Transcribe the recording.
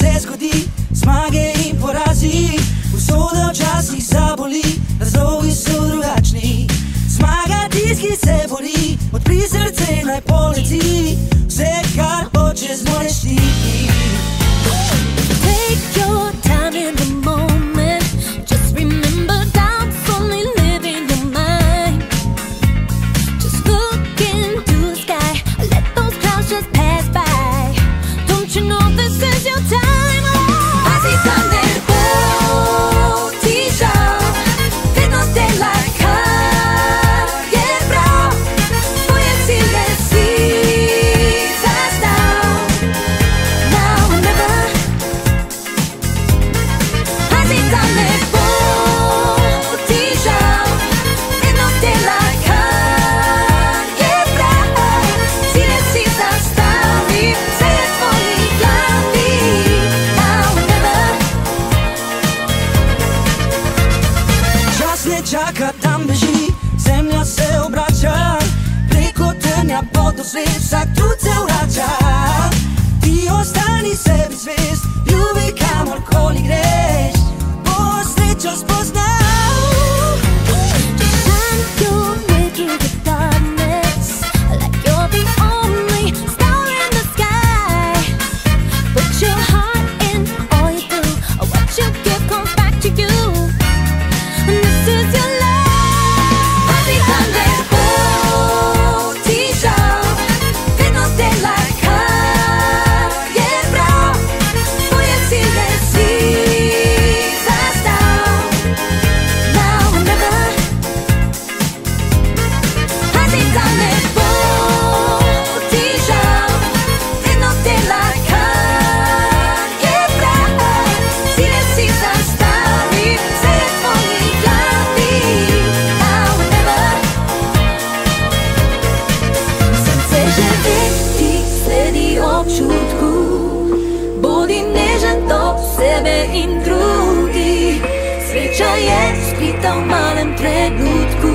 se zgodi, zmage in porazi, usoda včasih zaboli, razlogi so drugačni. Zmaga tisti, ki se bori, odpri srce, naj poleti, vse kar hočeš zmoreš ti. Take your time in the moment, just remember doubts only live in your mind. Just look into the sky, let those clouds just pass by. Don't you know this is your time? Así sale el botillo, que no te la calle bravo. Voy a decirle sí, estás down, now or never. Así sale el botillo, que no te la calle bravo. Si necesitas down, say it for me, now or never. Čas ne čaka, tam beži, zemlja se obrača, preko trnja pot do zvest, vsak trud se vrača. Ti ostani sebi zvest, ljubi kamorkoli greš, bo srečo spoznal. Just shine your way through the darkness, like you're the only star in the sky. Put your heart in all you do, what you give comes back to you. And this is your life. Así sale el botillo, que no te la calle bravo. Voy a decirle sí, estás down, now or never. Así sale el botillo, que no te la calle bravo. Si necesitas down, say it for me, now or never. Srce živeti sledi občutku, bodi nežen do sebe in drugih. Sreča je skrita v malem trenutku.